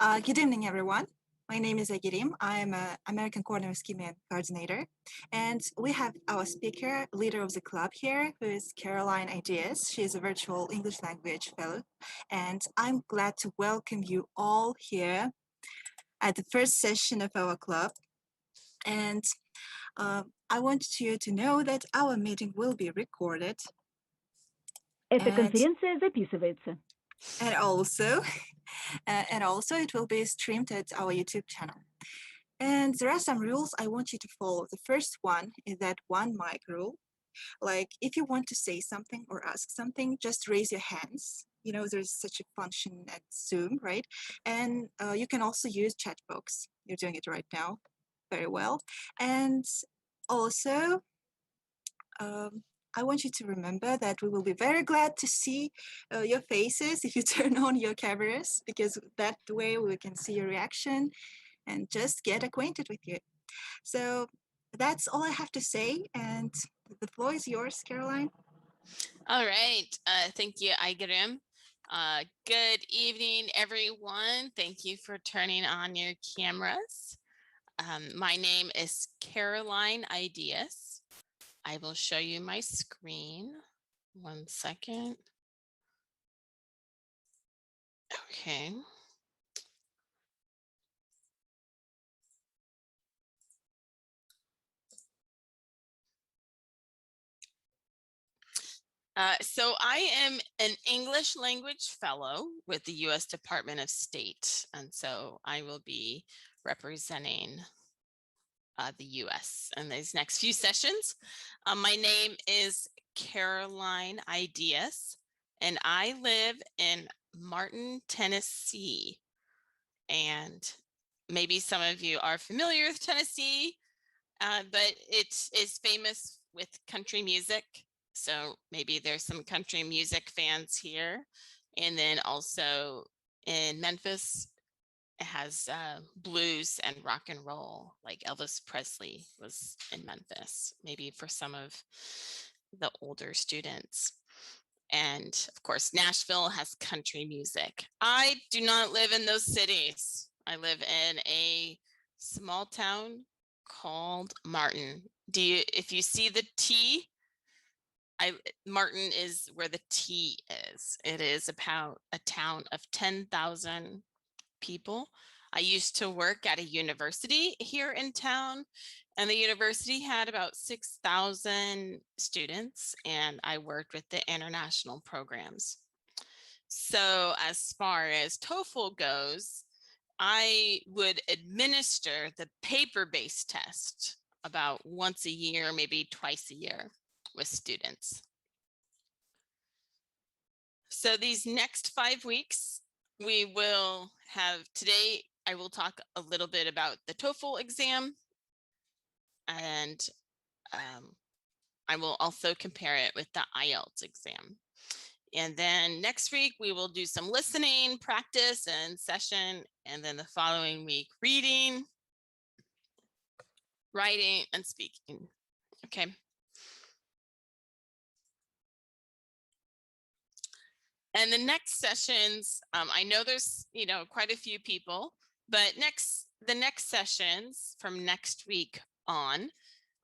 Good evening, everyone. My name is Agirim. I'm an American Corner Scheme Coordinator. And we have our speaker, leader of the club here, who is Caroline Ideus. She is a virtual English language fellow. And I'm glad to welcome you all here at the first session of our club. And I want you to know that our meeting will be recorded. Эта конференция записывается. And also it will be streamed at our YouTube channel. And there are some rules I want you to follow. The first one is that one mic rule. Like if you want to say something or ask something, just raise your hands. You know, there's such a function at Zoom, right? And you can also use chat box. You're doing it right now very well. And also, I want you to remember that we will be very glad to see your faces if you turn on your cameras, because that way we can see your reaction and just get acquainted with you. So that's all I have to say, and the floor is yours, Caroline. All right. Thank you, Aigerim. Good evening, everyone. Thank you for turning on your cameras. My name is Caroline Ideus. I will show you my screen. 1 second. Okay. So I am an English language fellow with the U.S. Department of State, and so I will be representing the U.S. in these next few sessions. My name is Caroline Ideus, and I live in Martin, Tennessee. And maybe some of you are familiar with Tennessee, but it is famous with country music. So maybe there's some country music fans here. And then also in Memphis, it has blues and rock and roll, like Elvis Presley was in Memphis, maybe for some of the older students. And of course, Nashville has country music. I do not live in those cities. I live in a small town called Martin. If you see the T, Martin is where the T is. It is about a town of 10,000 people. I used to work at a university here in town, and the university had about 6,000 students, and I worked with the international programs. So as far as TOEFL goes, I would administer the paper-based test about once a year, maybe twice a year with students. So these next 5 weeks, we will have, today I will talk a little bit about the TOEFL exam, and I will also compare it with the IELTS exam. And then next week, we will do some listening, practice, and session. And then the following week, reading, writing, and speaking. Okay. And the next sessions, I know there's, quite a few people, but the next sessions from next week on,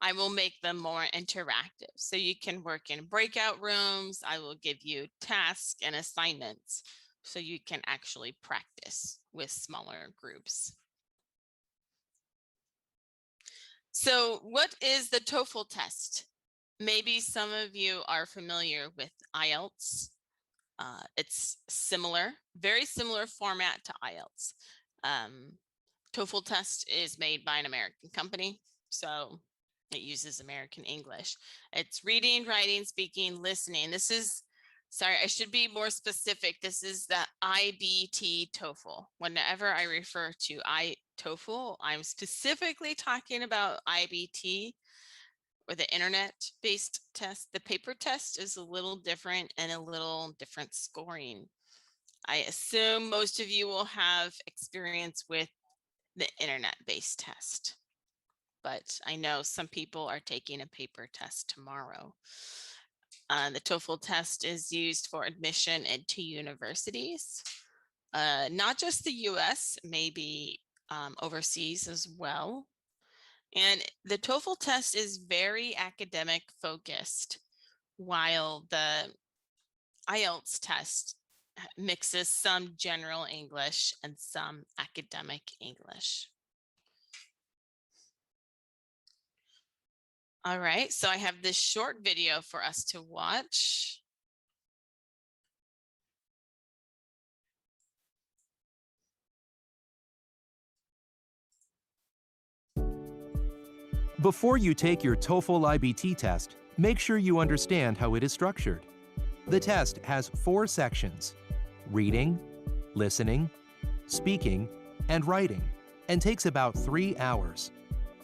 I will make them more interactive. So you can work in breakout rooms. I will give you tasks and assignments so you can actually practice with smaller groups. So what is the TOEFL test? Maybe some of you are familiar with IELTS. It's similar, very similar format to IELTS. TOEFL test is made by an American company, so it uses American English. It's reading, writing, speaking, listening. This is, sorry, I should be more specific. This is the IBT TOEFL. Whenever I refer to TOEFL, I'm specifically talking about IBT, or the internet-based test. The paper test is a little different and a little different scoring. I assume most of you will have experience with the internet-based test, but I know some people are taking a paper test tomorrow. The TOEFL test is used for admission into universities. not just the US, maybe overseas as well. And the TOEFL test is very academic focused, while the IELTS test mixes some general English and some academic English. All right, so I have this short video for us to watch. Before you take your TOEFL IBT test, make sure you understand how it is structured. The test has 4 sections: reading, listening, speaking, and writing, and takes about 3 hours.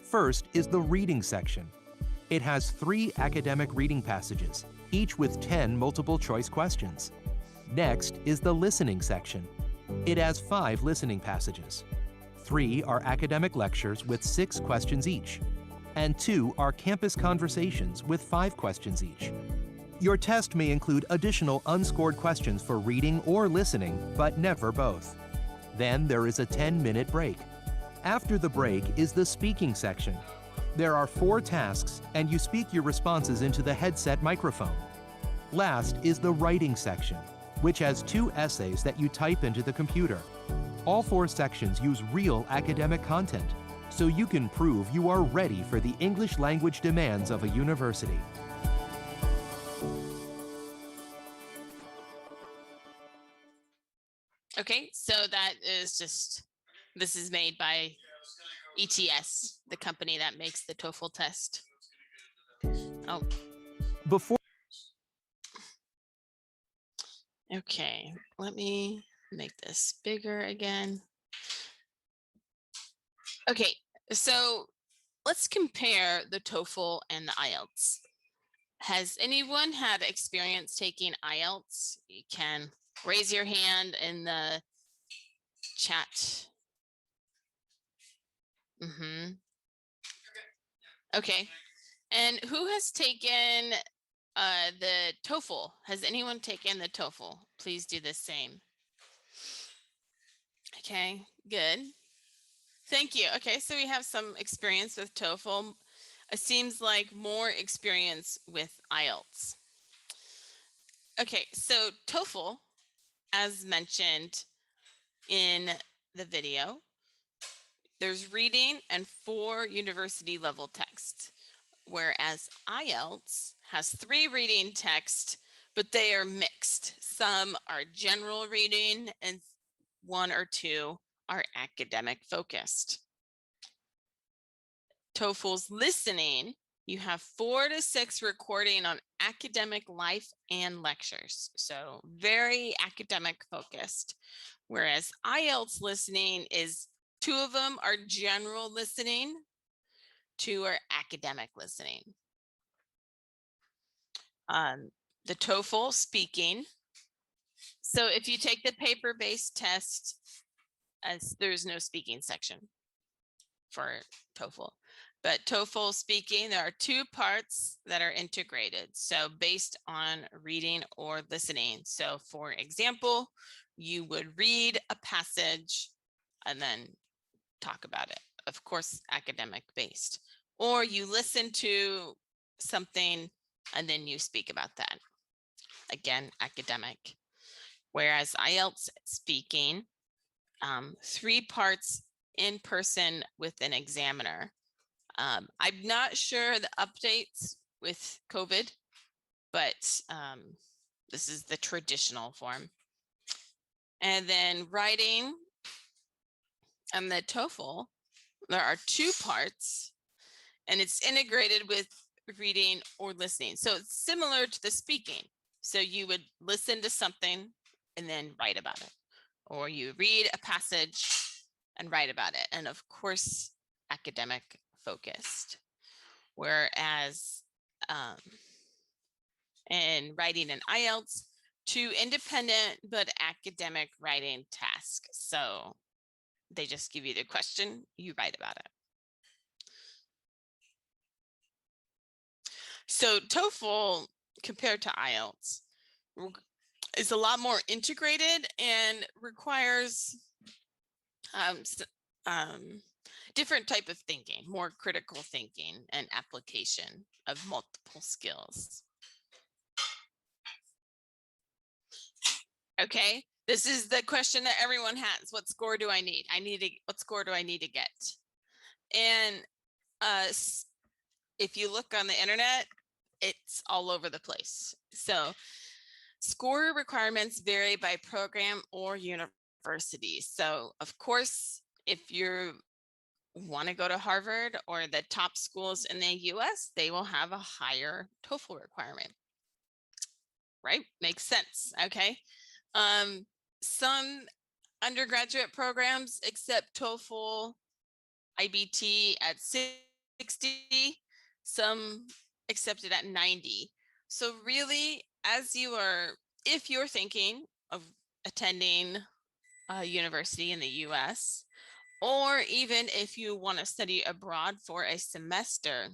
First is the reading section. It has 3 academic reading passages, each with 10 multiple choice questions. Next is the listening section. It has 5 listening passages. 3 are academic lectures with 6 questions each, and 2 are campus conversations with 5 questions each. Your test may include additional unscored questions for reading or listening, but never both. Then there is a 10-minute break. After the break is the speaking section. There are 4 tasks, and you speak your responses into the headset microphone. Last is the writing section, which has 2 essays that you type into the computer. All 4 sections use real academic content, so you can prove you are ready for the English language demands of a university. Okay, so that is this is made by ETS, the company that makes the TOEFL test. Oh. Before Okay, let me make this bigger again. Okay, so let's compare the TOEFL and the IELTS. Has anyone had experience taking IELTS? You can raise your hand in the chat. Okay, and who has taken the TOEFL? Has anyone taken the TOEFL? Please do the same. Okay, good. Thank you. Okay, so we have some experience with TOEFL. It seems like more experience with IELTS. Okay, so TOEFL, as mentioned in the video, there's reading and 4 university level texts, whereas IELTS has 3 reading texts, but they are mixed. Some are general reading and 1 or 2 are academic focused. TOEFL's listening, you have 4 to 6 recording on academic life and lectures. So very academic focused. Whereas IELTS listening is 2 of them are general listening, 2 are academic listening. The TOEFL speaking. So if you take the paper-based test, there's no speaking section for TOEFL. But TOEFL speaking, there are 2 parts that are integrated. So based on reading or listening. So for example, you would read a passage and then talk about it. Of course, academic based. Or you listen to something and then you speak about that. Again, academic. Whereas IELTS speaking, 3 parts in person with an examiner. I'm not sure the updates with COVID, but this is the traditional form. And then writing and the TOEFL, there are 2 parts, and it's integrated with reading or listening. So it's similar to the speaking. So you would listen to something and then write about it, or you read a passage and write about it. And of course, academic focused. Whereas in writing an IELTS, 2 independent but academic writing tasks. So they just give you the question, you write about it. So TOEFL compared to IELTS, is a lot more integrated and requires different type of thinking, more critical thinking and application of multiple skills. Okay, this is the question that everyone has. What score do I need? What score do I need to get? And if you look on the internet, it's all over the place. So score requirements vary by program or university. So of course, if you want to go to Harvard or the top schools in the US, they will have a higher TOEFL requirement. Right? Makes sense. Okay. Some undergraduate programs accept TOEFL IBT at 60, some accept it at 90. So really, if you're thinking of attending a university in the US, or even if you want to study abroad for a semester,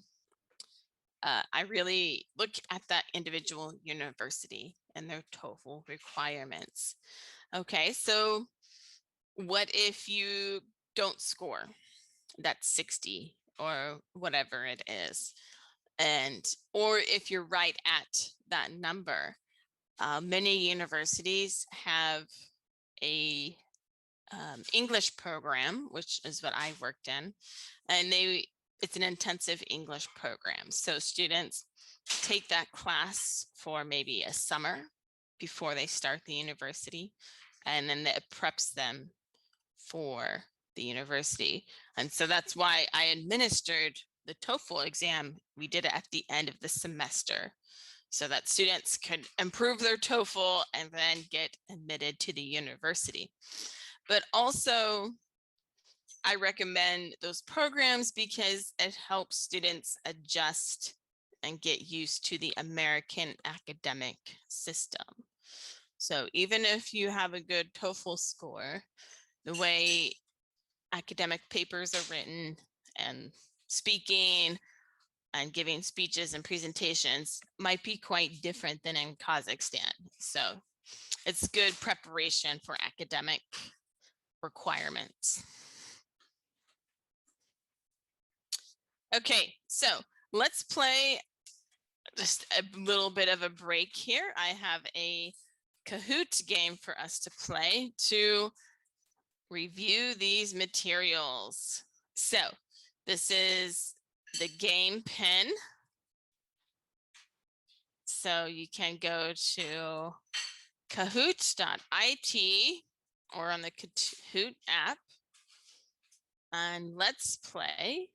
I really look at that individual university and their TOEFL requirements. Okay, so what if you don't score that 60 or whatever it is? Or if you're right at that number, many universities have a English program, which is what I worked in, and it's an intensive English program. So students take that class for maybe a summer before they start the university, and then it preps them for the university. And so that's why I administered the TOEFL exam. We did it at the end of the semester so that students could improve their TOEFL and then get admitted to the university. But also, I recommend those programs because it helps students adjust and get used to the American academic system. So even if you have a good TOEFL score, the way academic papers are written and speaking and giving speeches and presentations might be quite different than in Kazakhstan. So it's good preparation for academic requirements. Okay, so let's play just a little bit of a break here. I have a Kahoot game for us to play to review these materials. So this is the game pen. So you can go to kahoot.it or on the Kahoot app, and let's play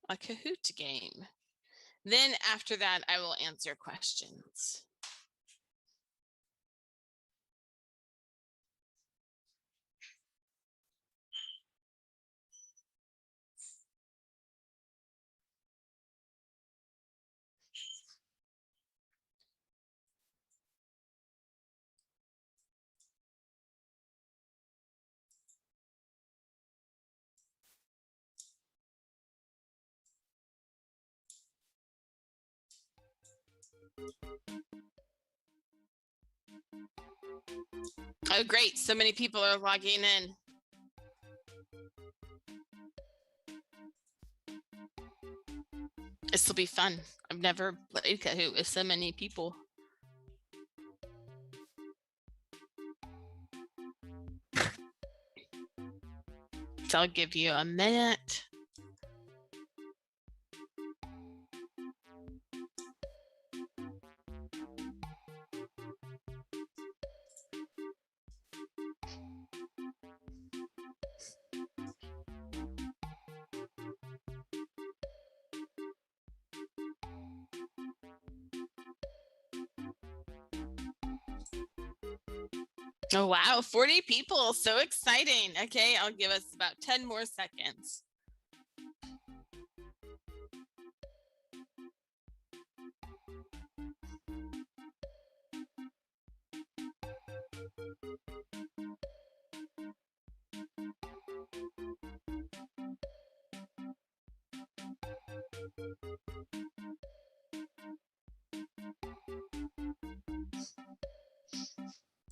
a Kahoot game. Then after that, I will answer questions. Oh, great. So many people are logging in. This will be fun. I've never played Kahoot with so many people. So I'll give you a minute. Oh, wow, 40 people, so exciting. Okay, I'll give us about 10 more seconds.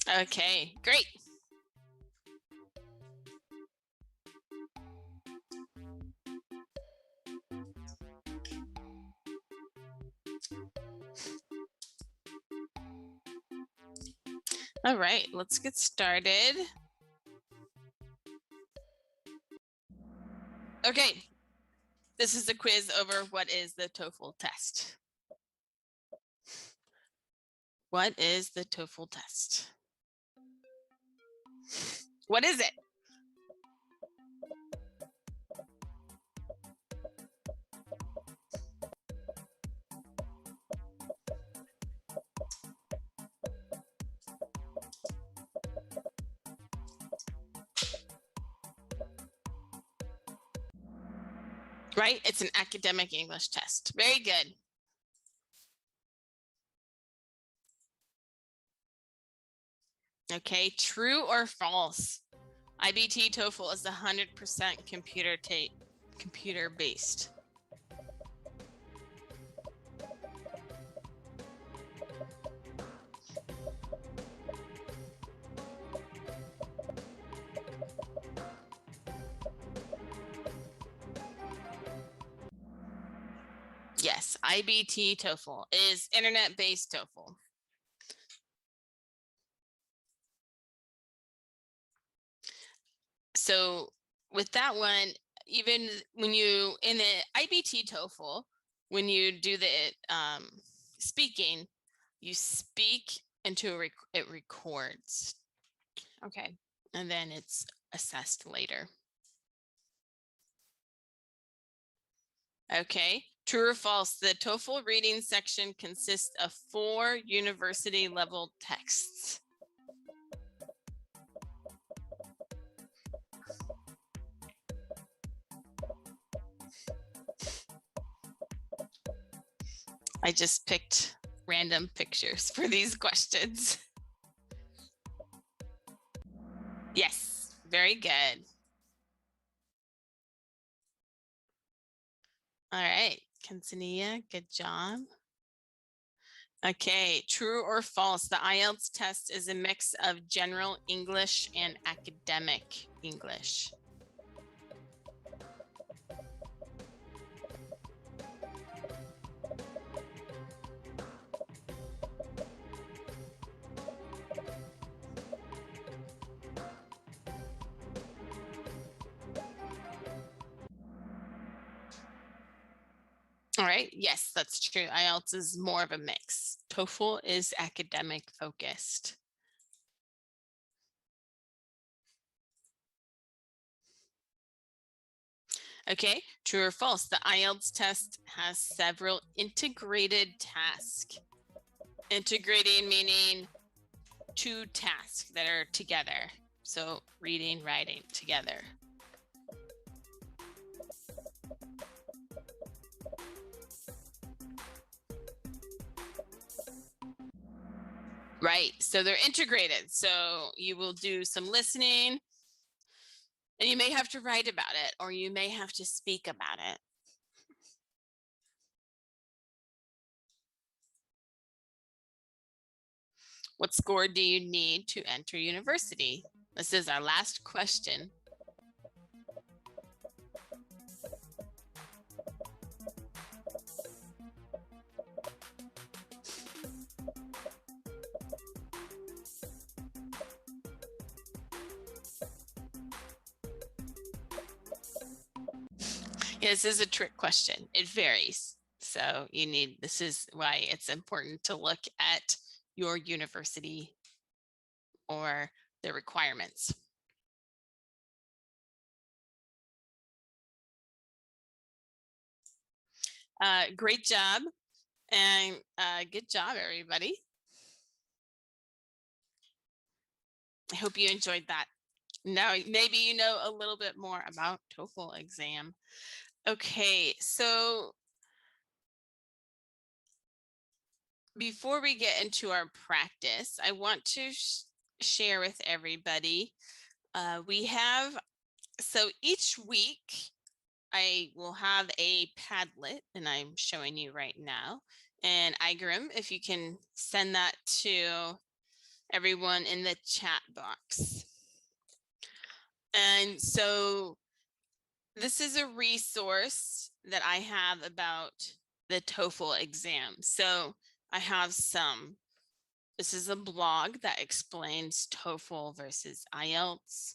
Okay, great. All right, let's get started. Okay, this is a quiz over what is the TOEFL test. What is the TOEFL test? What is it? Right? It's an academic English test. Very good. Okay, true or false? IBT TOEFL is 100% computer based. Yes, IBT TOEFL is internet-based TOEFL. So with that one, even when you, in the IBT TOEFL, when you do the speaking, you speak into it records. Okay, and then it's assessed later. Okay, true or false? The TOEFL reading section consists of 4 university level texts. I just picked random pictures for these questions. Yes, very good. All right, Quintanilla, good job. Okay, true or false? The IELTS test is a mix of general English and academic English. All right, yes, that's true. IELTS is more of a mix. TOEFL is academic focused. Okay, true or false? The IELTS test has several integrated tasks. Integrating meaning 2 tasks that are together. So reading, writing together. Right, so they're integrated. So you will do some listening and you may have to write about it, or you may have to speak about it. What score do you need to enter university? This is our last question. Yeah, this is a trick question. It varies. So you need, this is why it's important to look at your university or the requirements. Great job, and good job, everybody. I hope you enjoyed that. Now, maybe you know a little bit more about TOEFL exam. Okay, so before we get into our practice, I want to share with everybody, we have, so each week I will have a Padlet, and I'm showing you right now. And Igram, if you can send that to everyone in the chat box. And so this is a resource that I have about the TOEFL exam. So I have this is a blog that explains TOEFL versus IELTS.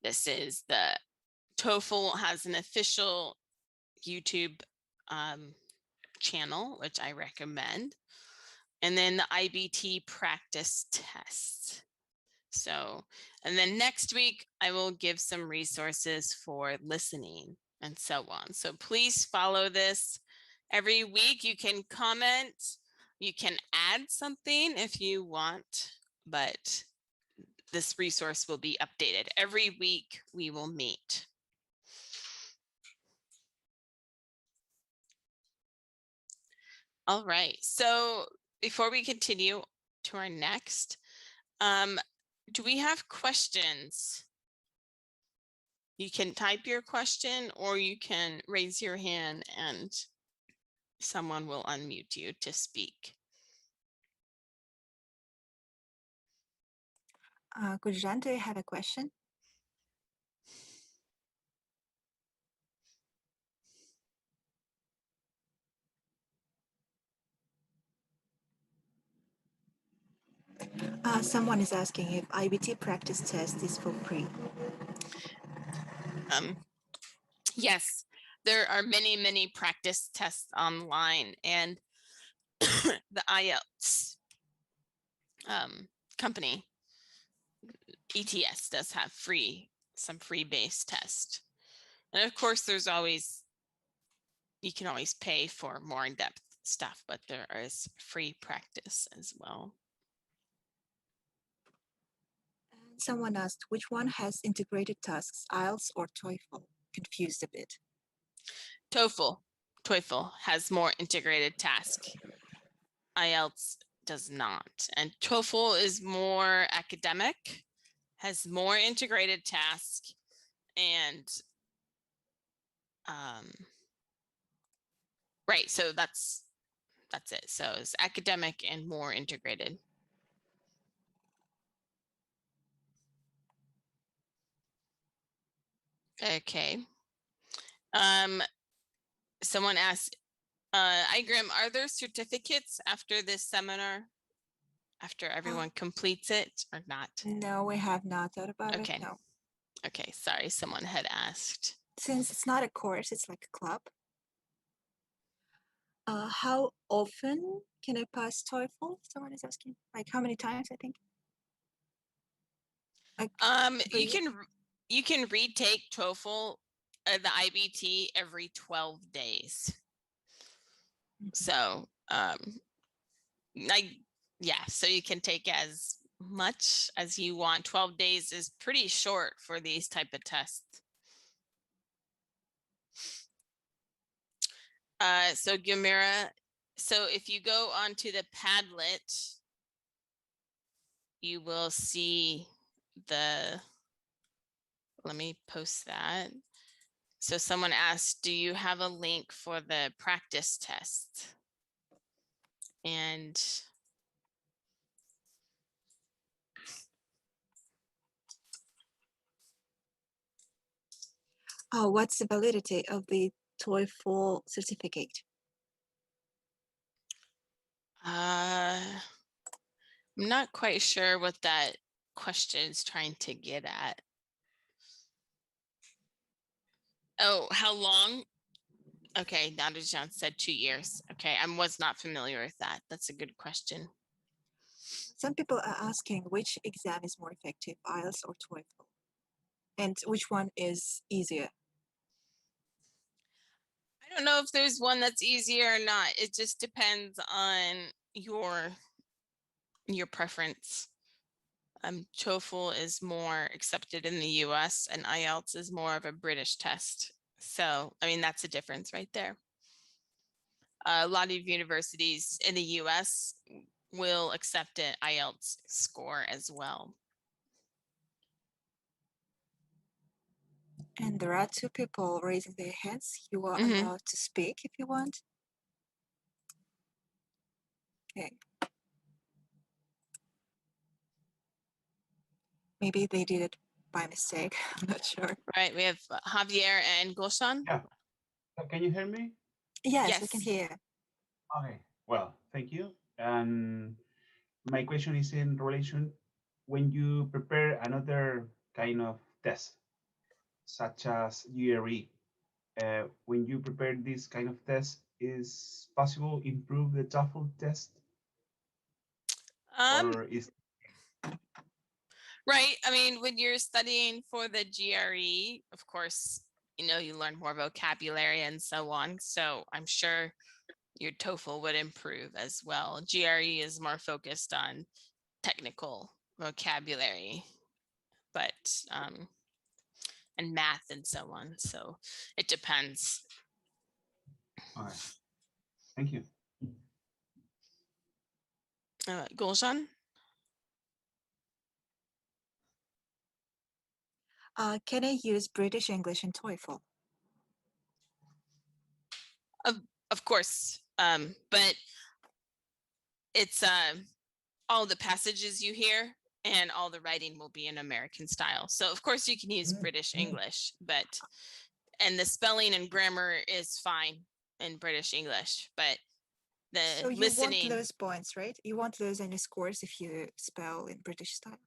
This is the TOEFL has an official YouTube channel, which I recommend. And then the IBT practice test. So, and then next week, I will give some resources for listening and so on. So please follow this. Every week you can comment, you can add something if you want, but this resource will be updated. Every week we will meet. All right, so before we continue to our next, do we have questions? You can type your question or you can raise your hand and someone will unmute you to speak. Gurjan, do you have a question? Someone is asking if IBT practice test is for free. Yes, there are many practice tests online, and the IELTS company, ETS, does have some free base test. And of course, you can always pay for more in-depth stuff, but there is free practice as well. Someone asked which one has integrated tasks, IELTS or TOEFL? Confused a bit. TOEFL has more integrated task. IELTS does not. And TOEFL is more academic, has more integrated task, and right, so that's it. So it's academic and more integrated. Okay. Someone asked, Igrim, are there certificates after this seminar? After everyone completes it or not? No, we have not thought about it. No. Okay, sorry, someone had asked. Since it's not a course, it's like a club. How often can I pass TOEFL? Someone is asking. Like how many times, I think? Like you can retake TOEFL, the IBT, every 12 days. So so you can take as much as you want. 12 days is pretty short for these type of tests. So Gumira, so if you go onto the Padlet, you will see let me post that. So someone asked, do you have a link for the practice test? And what's the validity of the TOEFL certificate? I'm not quite sure what that question is trying to get at. Oh, how long? Okay, Nadajan said 2 years. Okay, I was not familiar with that. That's a good question. Some people are asking which exam is more effective, IELTS or TOEFL? And which one is easier? I don't know if there's one that's easier or not. It just depends on your preference. TOEFL is more accepted in the US and IELTS is more of a British test. So, I mean, that's a difference right there. A lot of universities in the US will accept an IELTS score as well. And there are 2 people raising their hands. You are allowed to speak if you want. Okay. Maybe they did it by mistake. I'm not sure. Right, we have Javier and Gulshan. Yeah. Can you hear me? Yes, we can Yes. hear. Okay. Well, thank you. And my question is in relation when you prepare another kind of test, such as GRE. When you prepare this kind of test, is possible improve the TOEFL test, or is Right. I mean, when you're studying for the GRE, of course, you know, you learn more vocabulary and so on. So I'm sure your TOEFL would improve as well. GRE is more focused on technical vocabulary, but and math and so on. So it depends. okay? Thank you. Gulshan? Can I use British English in TOEFL? Of course, but it's all the passages you hear and all the writing will be in American style. So of course you can use British English, and the spelling and grammar is fine in British English, but the So you listening, won't lose points, right? You won't lose any scores if you spell in British style.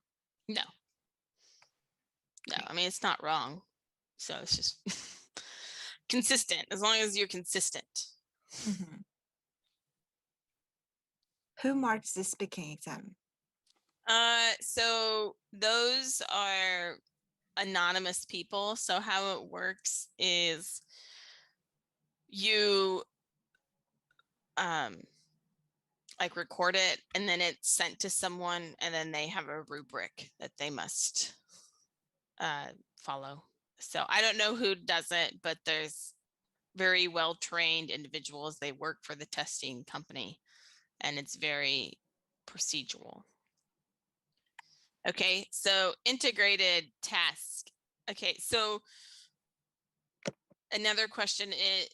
no. I mean, it's not wrong. So it's just consistent, as long as you're consistent. Mm-hmm. Who marks the speaking exam? So those are anonymous people. So how it works is you like record it and then it's sent to someone and then they have a rubric that they must follow. So I don't know who does it, but there's very well-trained individuals. They work for the testing company and it's very procedural. Okay, so integrated task. Okay, so another question is,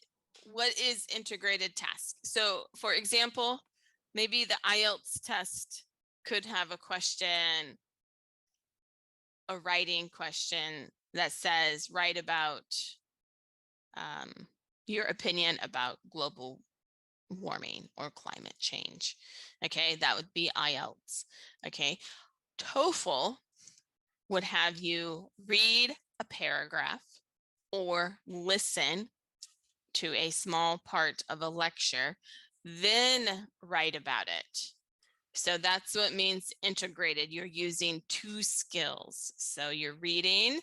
what is integrated task? So for example, maybe the IELTS test could have a question, a writing question that says, write about your opinion about global warming or climate change. Okay, that would be IELTS. Okay, TOEFL would have you read a paragraph or listen to a small part of a lecture, then write about it. So that's what means integrated. You're using two skills. So you're reading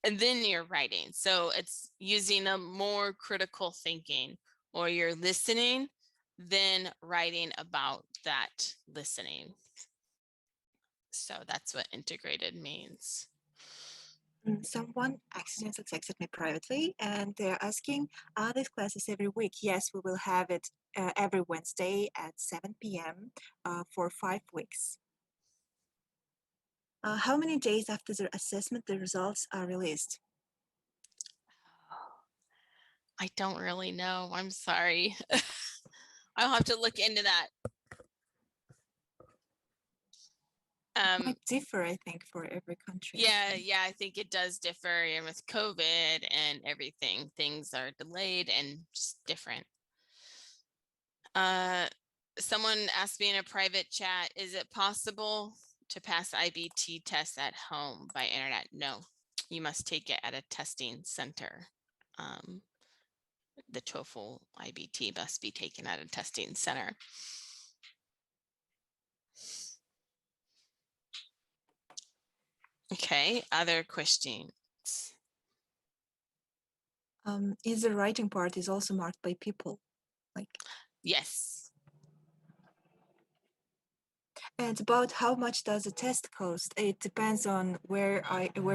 and then you're writing. So it's using a more critical thinking, or you're listening, then writing about that listening. So that's what integrated means. Someone accidentally texted me privately and they're asking, are these classes every week? Yes, we will have it every Wednesday at 7 p.m. For 5 weeks. How many days after the assessment the results are released? I don't really know. I'm sorry. I'll have to look into that. It might differ, I think, for every country. Yeah, I think it does differ. And with COVID and everything, things are delayed and just different. Someone asked me in a private chat, is it possible to pass IBT tests at home by internet? No, you must take it at a testing center. The TOEFL IBT must be taken at a testing center. Okay, other questions? Is the writing part is also marked by people? Yes. And about how much does the test cost? It depends on where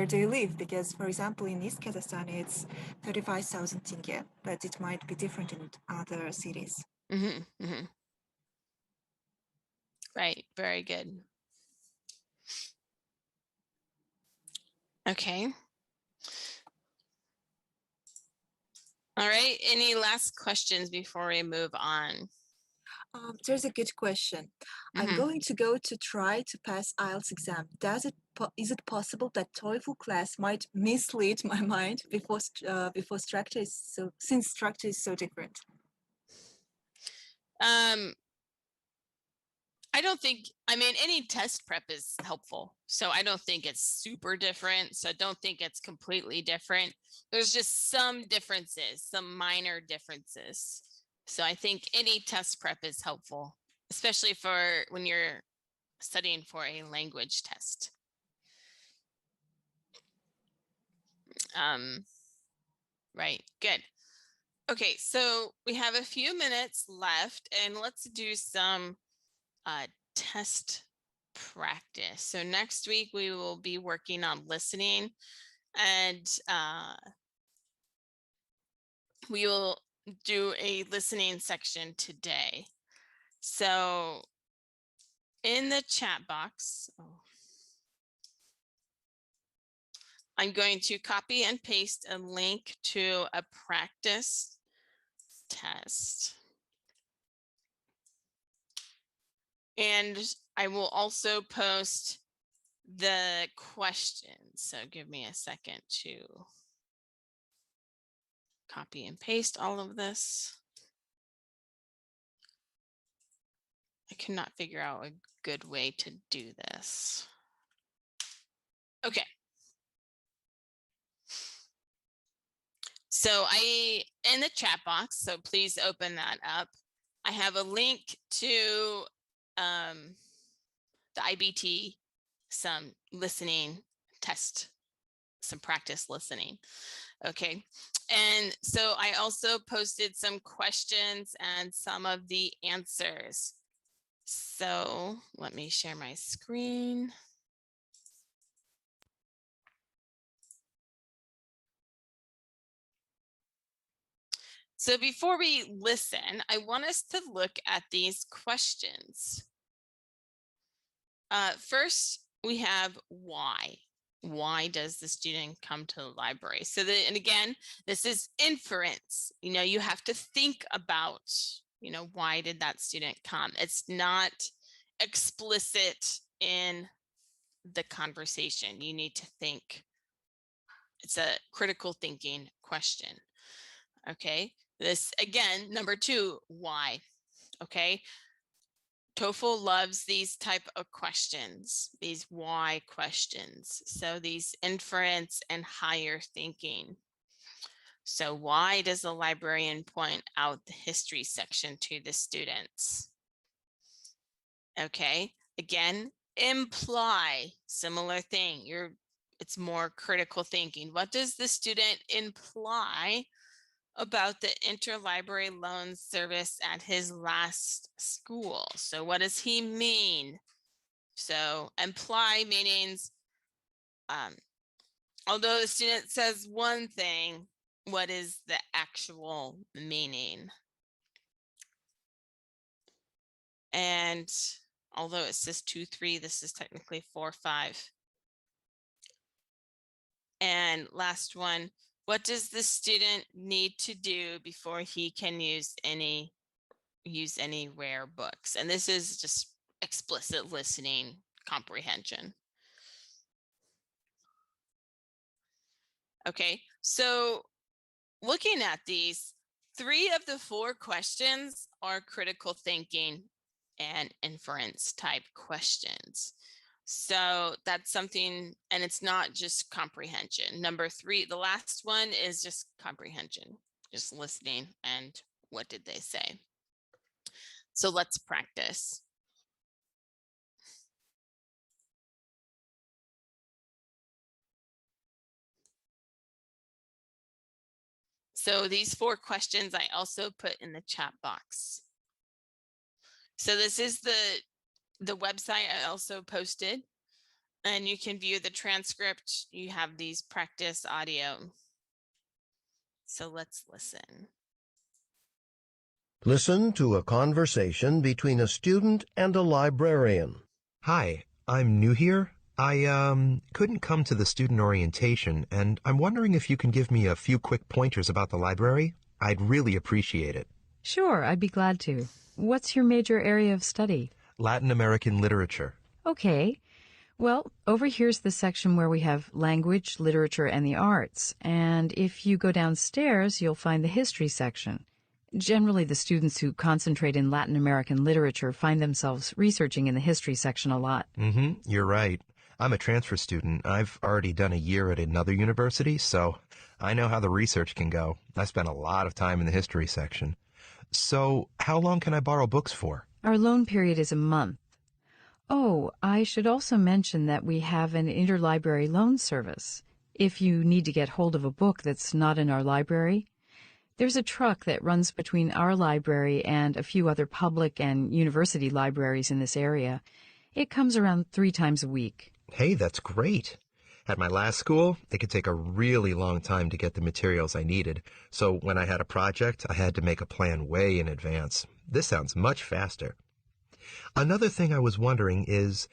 do you live, because for example in East Kazakhstan it's 35,000 tenge, but it might be different in other cities. Right, very good. Okay. All right, any last questions before we move on? There's a good question. I'm Mhm. going to go to try to pass IELTS exam. Is it possible that TOEFL class might mislead my mind before structure is since structure is so different? I don't think, I mean, any test prep is helpful. So I don't think it's super different. So I don't think it's completely different. There's just some differences, some minor differences. So I think any test prep is helpful, especially for when you're studying for a language test. Right, good. Okay, so we have a few minutes left and let's do some test practice. So next week we will be working on listening and we will do a listening section today. So in the chat box, I'm going to copy and paste a link to a practice test. And I will also post the questions. So give me a second to copy and paste all of this. I cannot figure out a good way to do this. Okay. So in the chat box, so please open that up. I have a link to the IBT, some listening test, some practice listening. Okay. And so I also posted some questions and some of the answers. So let me share my screen. So before we listen, I want us to look at these questions. First, we have why. Why does the student come to the library? So and again, this is inference. You know, you have to think about, you know, why did that student come? It's not explicit in the conversation. You need to think. It's a critical thinking question. Okay, this again, number two, why? Okay, TOEFL loves these type of questions, these why questions. So these inference and higher thinking. So why does the librarian point out the history section to the students? Okay, again, imply, similar thing. It's more critical thinking. What does the student imply about the interlibrary loan service at his last school? So what does he mean? So imply meanings, although the student says one thing, what is the actual meaning? And although it says 2-3, this is technically 4-5. And last one, what does the student need to do before he can use any rare books? And this is just explicit listening comprehension. Okay, so looking at these, 3 of the 4 questions are critical thinking and inference type questions. So that's something, and it's not just comprehension. Number 3, the last one is just comprehension, just listening and what did they say? So let's practice. So these 4 questions I also put in the chat box. So this is the website I also posted, and you can view the transcript. You have these practice audio. So let's listen. Listen to a conversation between a student and a librarian. Hi, I'm new here. I couldn't come to the student orientation, and I'm wondering if you can give me a few quick pointers about the library. I'd really appreciate it. Sure, I'd be glad to. What's your major area of study? Latin American literature. Okay. Well, over here's the section where we have language, literature, and the arts. And if you go downstairs, you'll find the history section. Generally, the students who concentrate in Latin American literature find themselves researching in the history section a lot. You're right. I'm a transfer student. I've already done a year at another university, so I know how the research can go. I spent a lot of time in the history section. So, how long can I borrow books for? Our loan period is a month. Oh, I should also mention that we have an interlibrary loan service. If you need to get hold of a book that's not in our library, there's a truck that runs between our library and a few other public and university libraries in this area. It comes around 3 times a week. Hey, that's great. At my last school, it could take a really long time to get the materials I needed. So when I had a project, I had to make a plan way in advance. This sounds much faster. Another thing I was wondering is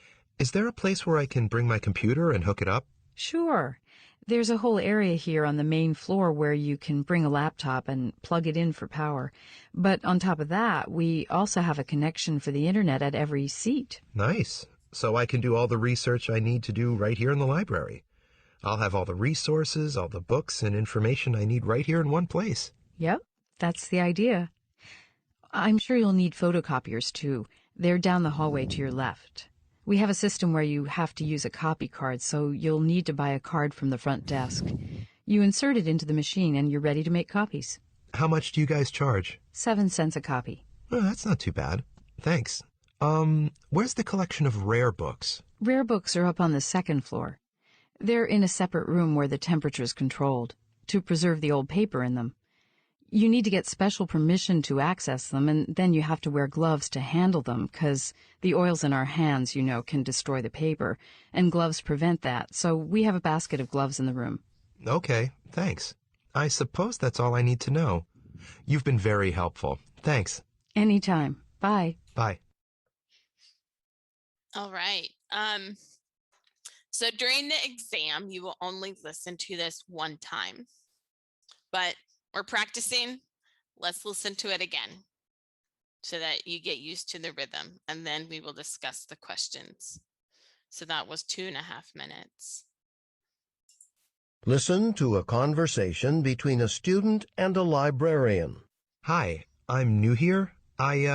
there a place where I can bring my computer and hook it up? Sure. There's a whole area here on the main floor where you can bring a laptop and plug it in for power. But on top of that, we also have a connection for the internet at every seat. Nice. So I can do all the research I need to do right here in the library. I'll have all the resources, all the books and information I need right here in one place. Yep, that's the idea. I'm sure you'll need photocopiers too. They're down the hallway to your left. We have a system where you have to use a copy card, so you'll need to buy a card from the front desk. You insert it into the machine and you're ready to make copies. How much do you guys charge? 7 cents a copy. Oh, that's not too bad. Thanks. Where's the collection of rare books? Rare books are up on the 2nd floor. They're in a separate room where the temperature's controlled, to preserve the old paper in them. You need to get special permission to access them, and then you have to wear gloves to handle them, because the oils in our hands, can destroy the paper, and gloves prevent that, so we have a basket of gloves in the room. Okay, thanks. I suppose that's all I need to know. You've been very helpful. Thanks. Anytime. Bye. Bye. All right. So during the exam, you will only listen to this one time, but we're practicing. Let's listen to it again so that you get used to the rhythm, and then we will discuss the questions. So that was 2.5 minutes. Listen to a conversation between a student and a librarian. Hi, I'm new here. I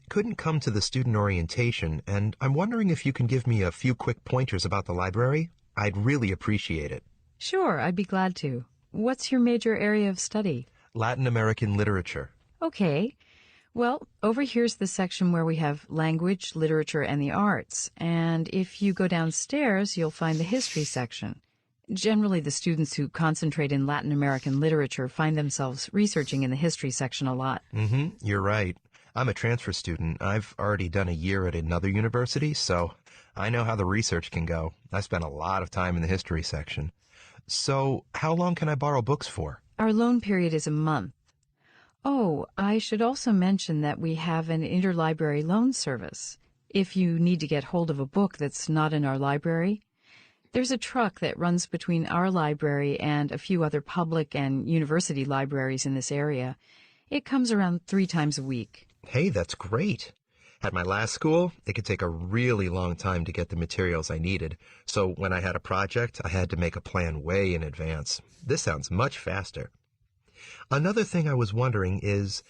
couldn't come to the student orientation, and I'm wondering if you can give me a few quick pointers about the library. I'd really appreciate it. Sure, I'd be glad to. What's your major area of study? Latin American literature. Okay. Well, over here's the section where we have language, literature, and the arts. And if you go downstairs, you'll find the history section. Generally, the students who concentrate in Latin American literature find themselves researching in the history section a lot. You're right. I'm a transfer student. I've already done a year at another university, so I know how the research can go. I spent a lot of time in the history section. So, how long can I borrow books for? Our loan period is a month. Oh, I should also mention that we have an interlibrary loan service. If you need to get hold of a book that's not in our library, there's a truck that runs between our library and a few other public and university libraries in this area. It comes around 3 times a week. Hey, that's great. At my last school, it could take a really long time to get the materials I needed. So when I had a project, I had to make a plan way in advance. This sounds much faster. Another thing I was wondering is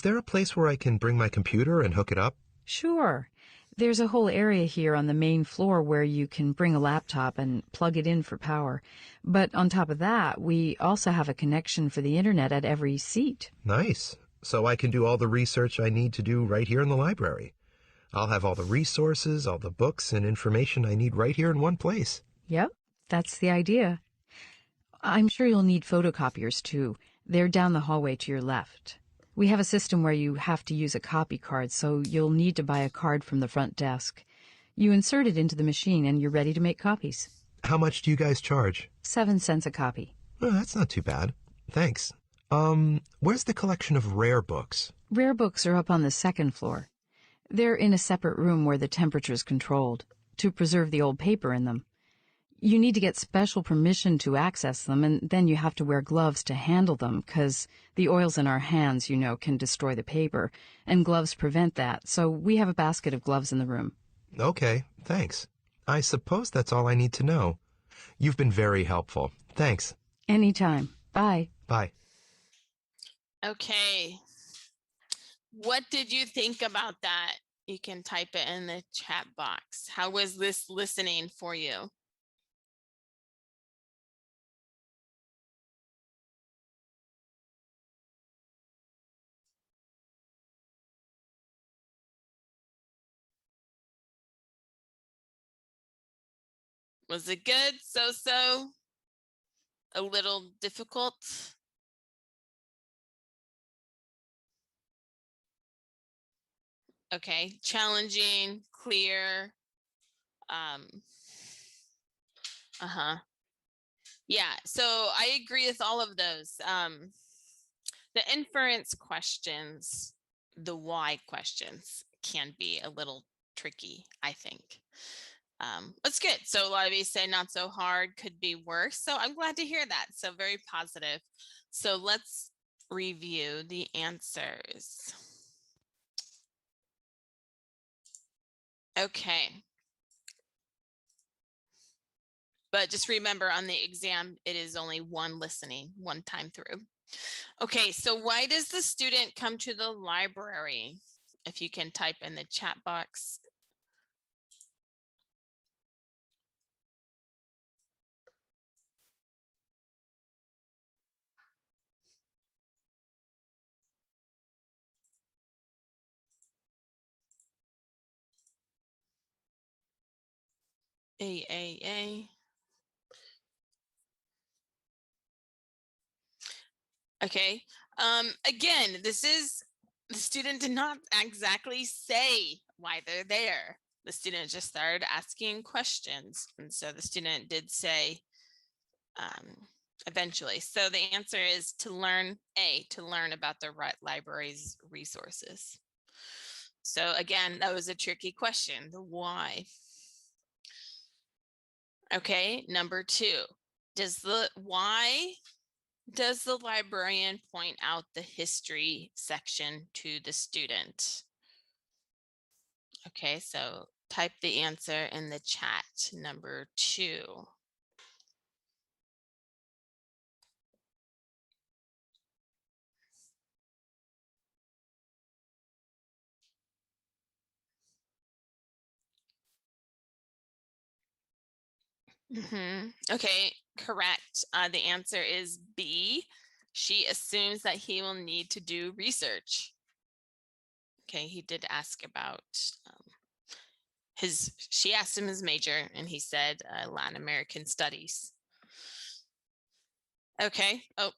there a place where I can bring my computer and hook it up? Sure. There's a whole area here on the main floor where you can bring a laptop and plug it in for power. But on top of that, we also have a connection for the internet at every seat. Nice. So I can do all the research I need to do right here in the library. I'll have all the resources, all the books and information I need right here in one place. Yep, that's the idea. I'm sure you'll need photocopiers too. They're down the hallway to your left. We have a system where you have to use a copy card, so you'll need to buy a card from the front desk. You insert it into the machine and you're ready to make copies. How much do you guys charge? 7 cents a copy. Oh, that's not too bad. Thanks. Where's the collection of rare books? Rare books are up on the 2nd floor. They're in a separate room where the temperature's controlled, to preserve the old paper in them. You need to get special permission to access them, and then you have to wear gloves to handle them because the oils in our hands, you know, can destroy the paper, and gloves prevent that. So we have a basket of gloves in the room. Okay, thanks. I suppose that's all I need to know. You've been very helpful. Thanks. Anytime. Bye. Bye. Okay. What did you think about that? You can type it in the chat box. How was this listening for you? Was it good? So-so? A little difficult? Okay, challenging, clear. Yeah, so I agree with all of those. The inference questions, the why questions can be a little tricky, I think. That's good. So a lot of you say not so hard, could be worse. So I'm glad to hear that. So very positive. So let's review the answers. Okay. But just remember on the exam, it is only one listening, one time through. Okay, so why does the student come to the library? If you can type in the chat box. A. Okay. Again, this is, the student did not exactly say why they're there. The student just started asking questions. And so the student did say eventually. So the answer is to learn, to learn about the library's resources. So again, that was a tricky question, the why. Okay, number 2, why does the librarian point out the history section to the student? Okay, so type the answer in the chat, number 2. Okay, correct. The answer is B. She assumes that he will need to do research. Okay, he did ask about she asked him his major and he said Latin American studies. Okay. Oh.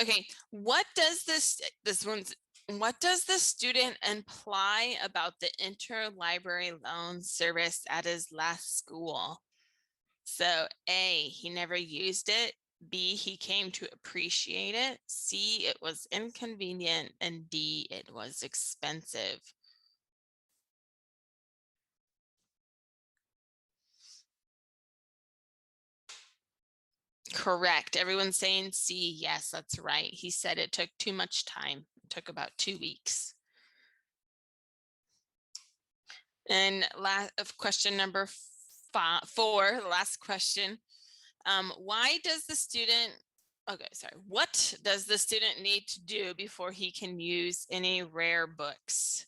Okay, what does what does the student imply about the interlibrary loan service at his last school? So A, he never used it. B, he came to appreciate it. C, it was inconvenient. And D, it was expensive. Correct. Everyone's saying C. Yes, that's right. He said it took too much time. It took about 2 weeks. And question number 4, the last question. Why does the student, what does the student need to do before he can use any rare books?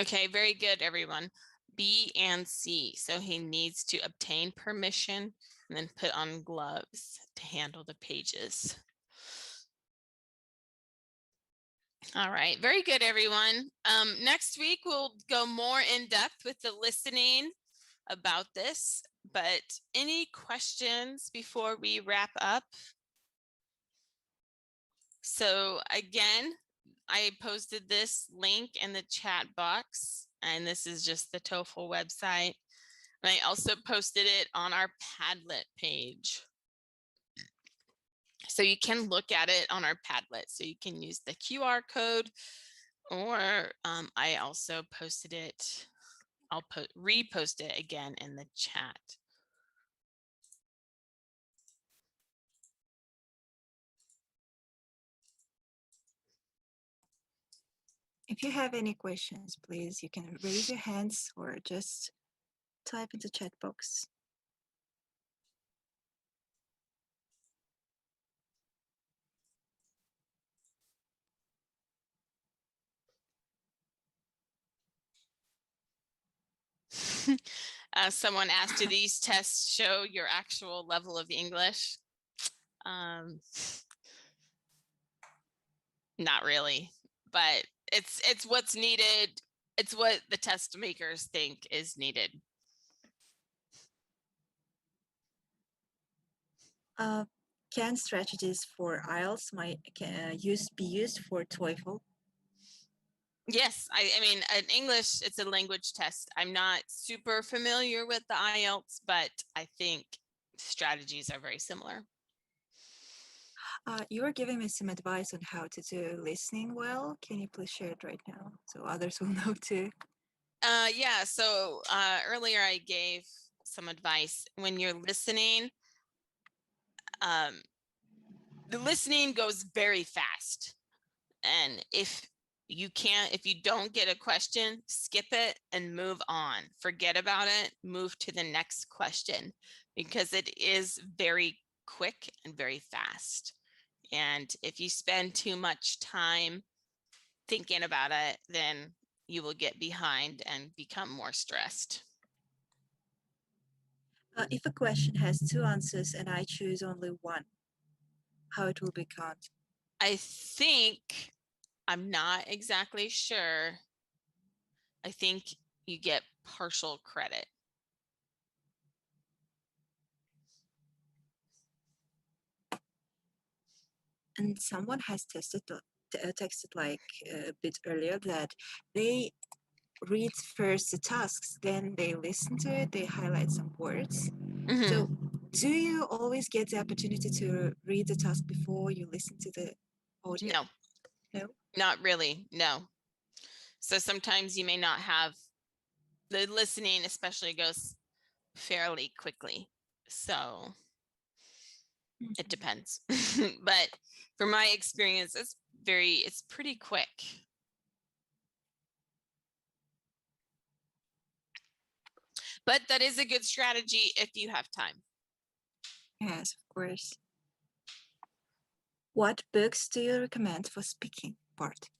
Okay, very good, everyone. B and C. So he needs to obtain permission and then put on gloves to handle the pages. All right, very good, everyone. Next week, we'll go more in depth with the listening about this, but any questions before we wrap up? So again, I posted this link in the chat box, and this is just the TOEFL website. And I also posted it on our Padlet page. So you can look at it on our Padlet. So you can use the QR code, or I also posted it. I'll repost it again in the chat. If you have any questions, please, you can raise your hands or just type in the chat box. Someone asked, do these tests show your actual level of English? Not really, but it's what's needed. It's what the test makers think is needed. Can strategies for IELTS be used for TOEFL? Yes, I mean, in English, it's a language test. I'm not super familiar with the IELTS, but I think strategies are very similar. You were giving me some advice on how to do listening well. Can you please share it right now so others will know too? Yeah, so earlier I gave some advice. When you're listening, the listening goes very fast. And if you don't get a question, skip it and move on. Forget about it, move to the next question, because it is very quick and very fast. And if you spend too much time thinking about it, then you will get behind and become more stressed. If a question has two answers and I choose only one, how it will be counted? I think, I'm not exactly sure. I think you get partial credit. And someone has texted like a bit earlier that they read first the tasks, then they listen to it, they highlight some words. Mhm. So do you always get the opportunity to read the task before you listen to the audio? No. No? Not really, no. So sometimes you may not have the listening, especially goes fairly quickly. So it depends. But from my experience, it's pretty quick. But that is a good strategy if you have time. Yes, of course. What books do you recommend for speaking part?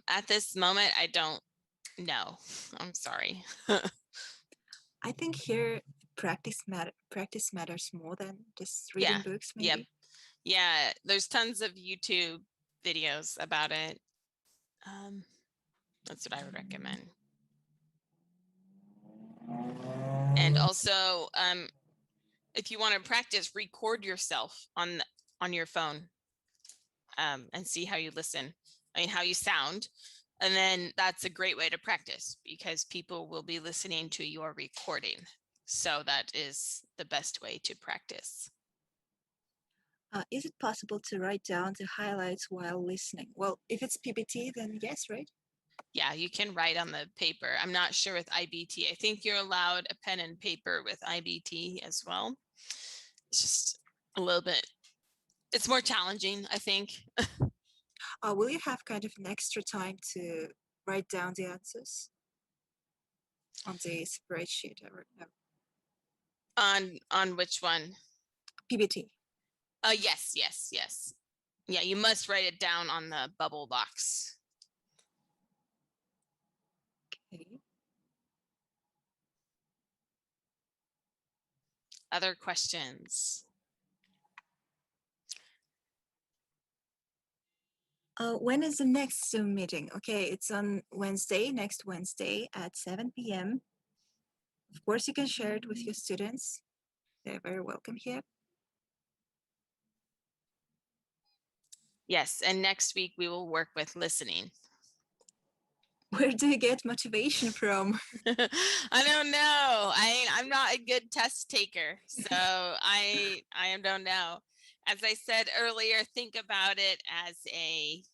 At this moment, I don't know. I'm sorry. I think here practice matters more than just reading books, maybe. Yep. Yeah, there's tons of YouTube videos about it. That's what I would recommend. And also, if you want to practice, record yourself on your phone and see how you listen. I mean, how you sound. And then that's a great way to practice, because people will be listening to your recording. So that is the best way to practice. Is it possible to write down the highlights while listening? Well, if it's PPT, then yes, right? Yeah, you can write on the paper. I'm not sure with IBT. I think you're allowed a pen and paper with IBT as well. It's just a little bit, it's more challenging, I think. Will you have kind of an extra time to write down the answers on the spreadsheet? On which one? PPT. Yes. Yeah, you must write it down on the bubble box. Okay. Other questions? When is the next Zoom meeting? Okay, it's on Wednesday, next Wednesday at 7 p.m. Of course, you can share it with your students. They're very welcome here. Yes, and next week we will work with listening. Where do you get motivation from? I don't know. I'm not a good test taker, so I don't know. As I said earlier, think about it as a,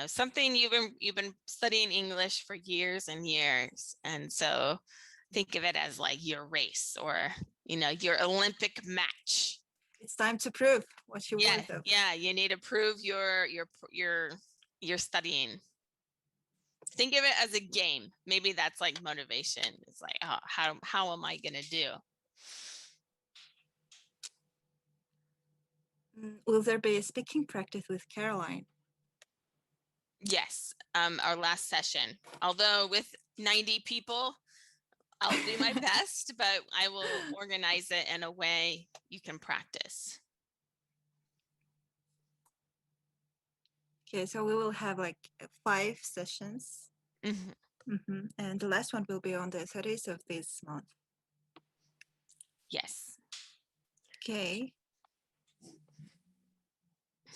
something you've been studying English for years and years, and so think of it as like your race or your Olympic match. It's time to prove what you're Yeah, worth of. yeah. You need to prove your studying. Think of it as a game. Maybe that's like motivation. It's like, oh, how am I gonna do? Will there be a speaking practice with Caroline? Yes, our last session. Although with 90 people, I'll do my best, but I will organize it in a way you can practice. Okay, so we will have like 5 sessions. And the last one will be on the 30th of this month. Yes. Okay.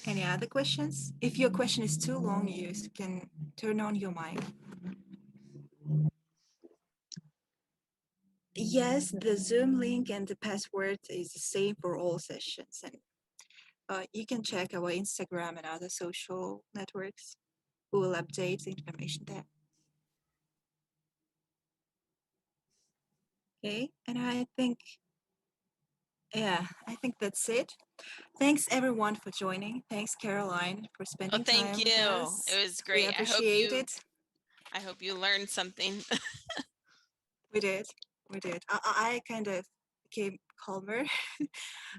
Any other questions? If your question is too long, you can turn on your mic. Yes, the Zoom link and the password is the same for all sessions. And you can check our Instagram and other social networks. We will update the information there. Okay, and I think that's it. Thanks everyone for joining. Thanks Caroline for spending time Thank you. with us. It was great. We appreciate it. I hope you learned something. We did. I kind of became calmer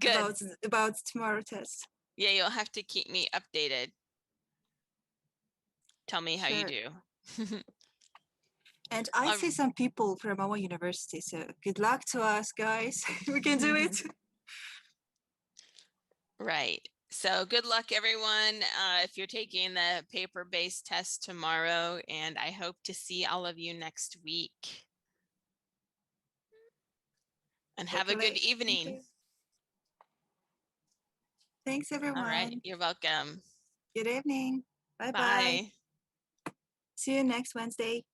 Good. about tomorrow's test. Yeah, you'll have to keep me updated. Tell me how you do. And I see some people from our university, so good luck to us, guys. We can do it. Right. So good luck, everyone, if you're taking the paper-based test tomorrow, and I hope to see all of you next week. And have a good evening. Thanks, everyone. All right. You're welcome. Good evening. Bye-bye. Bye. See you next Wednesday.